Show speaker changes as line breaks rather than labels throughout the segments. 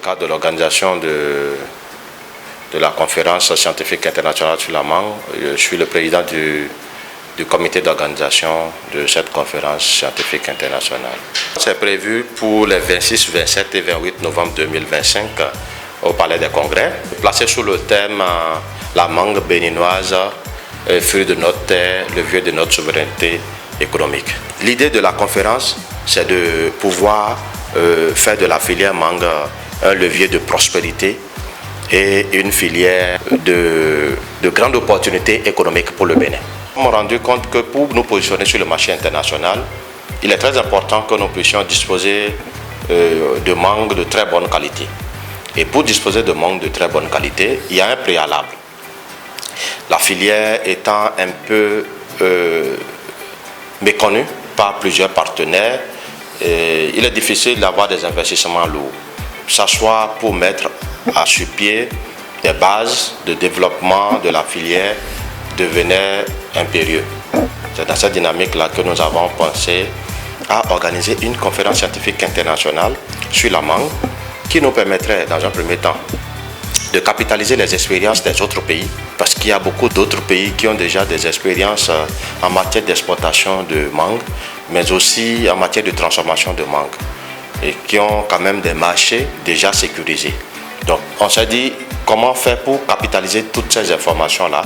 cadre de l'organisation de la conférence scientifique internationale sur la mangue. Je suis le président du comité d'organisation de cette conférence scientifique internationale. C'est prévu pour les 26, 27 et 28 novembre 2025 au Palais des Congrès, placé sous le thème la mangue béninoise, fruit de notre terre, levier de notre souveraineté économique. L'idée de la conférence, c'est de pouvoir faire de la filière mangue un levier de prospérité et une filière de grande opportunité économique pour le Bénin. Nous nous sommes rendus compte que pour nous positionner sur le marché international, il est très important que nous puissions disposer de mangue de très bonne qualité. Et pour disposer de mangue de très bonne qualité, il y a un préalable. La filière étant un peu méconnue par plusieurs partenaires, il est difficile d'avoir des investissements lourds. Que ce soit pour mettre sur pied des bases de développement de la filière devenait impérieux. C'est dans cette dynamique-là que nous avons pensé à organiser une conférence scientifique internationale sur la mangue qui nous permettrait, dans un premier temps, de capitaliser les expériences des autres pays, parce qu'il y a beaucoup d'autres pays qui ont déjà des expériences en matière d'exportation de mangue, mais aussi en matière de transformation de mangue, et qui ont quand même des marchés déjà sécurisés. Donc on s'est dit comment faire pour capitaliser toutes ces informations-là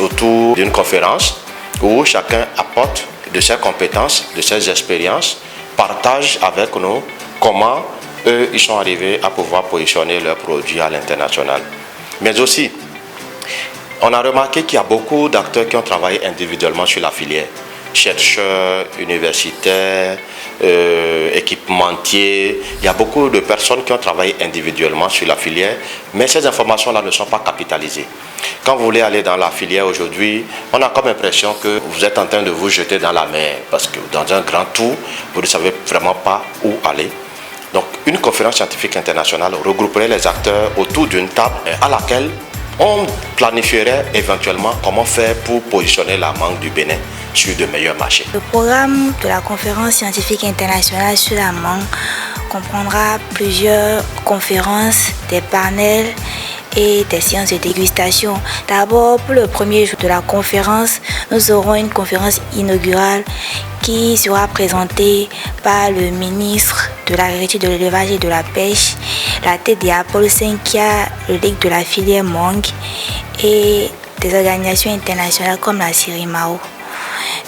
autour d'une conférence où chacun apporte de ses compétences, de ses expériences, partage avec nous comment eux ils sont arrivés à pouvoir positionner leurs produits à l'international. Mais aussi, on a remarqué qu'il y a beaucoup d'acteurs qui ont travaillé individuellement sur la filière. Chercheurs, universitaires, équipementiers. Il y a beaucoup de personnes qui ont travaillé individuellement sur la filière, mais ces informations-là ne sont pas capitalisées. Quand vous voulez aller dans la filière aujourd'hui, on a comme l'impression que vous êtes en train de vous jeter dans la mer, parce que dans un grand tour, vous ne savez vraiment pas où aller. Donc, une conférence scientifique internationale regrouperait les acteurs autour d'une table à laquelle on planifierait éventuellement comment faire pour positionner la mangue du Bénin sur de meilleurs marchés.
Le programme de la conférence scientifique internationale sur la mangue comprendra plusieurs conférences, des panels et des séances de dégustation. D'abord, pour le premier jour de la conférence, nous aurons une conférence inaugurale qui sera présentée par le ministre de l'Agriculture, de l'Élevage et de la Pêche, la tête des Apollo 5 qui a le legs de la filière mangue et des organisations internationales comme la CIRIMAO.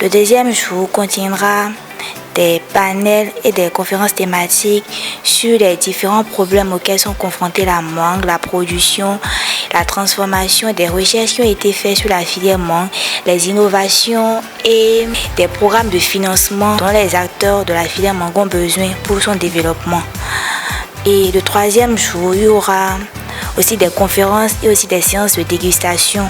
Le deuxième jour contiendra des panels et des conférences thématiques sur les différents problèmes auxquels sont confrontés la mangue, la production, la transformation, des recherches qui ont été faites sur la filière mangue, les innovations et des programmes de financement dont les acteurs de la filière mangue ont besoin pour son développement. Et le troisième jour, il y aura aussi des conférences et aussi des séances de dégustation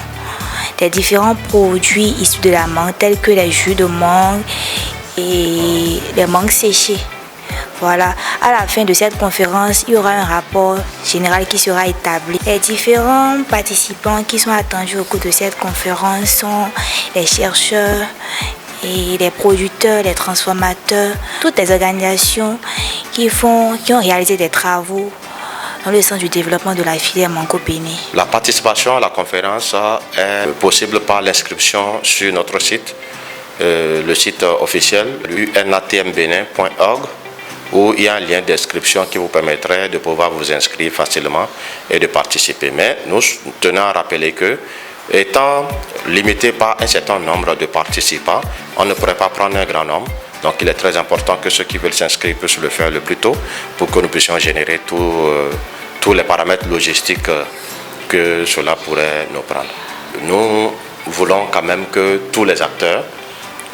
des différents produits issus de la mangue tels que les jus de mangue et les mangues séchées. Voilà, à la fin de cette conférence, il y aura un rapport général qui sera établi. Les différents participants qui sont attendus au cours de cette conférence sont les chercheurs et les producteurs, les transformateurs, toutes les organisations qui ont réalisé des travaux dans le sens du développement de la filière mangue au Bénin.
La participation à la conférence est possible par l'inscription sur notre site, le site officiel unatmbenin.org, où il y a un lien d'inscription qui vous permettrait de pouvoir vous inscrire facilement et de participer. Mais nous tenons à rappeler que, étant limité par un certain nombre de participants, on ne pourrait pas prendre un grand nombre. Donc il est très important que ceux qui veulent s'inscrire puissent le faire le plus tôt pour que nous puissions générer tous les paramètres logistiques que cela pourrait nous prendre. Nous voulons quand même que tous les acteurs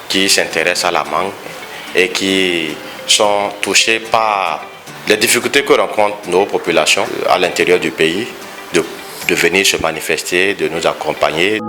qui s'intéressent à la mangue et qui sont touchés par les difficultés que rencontrent nos populations à l'intérieur du pays, de venir se manifester, de nous accompagner.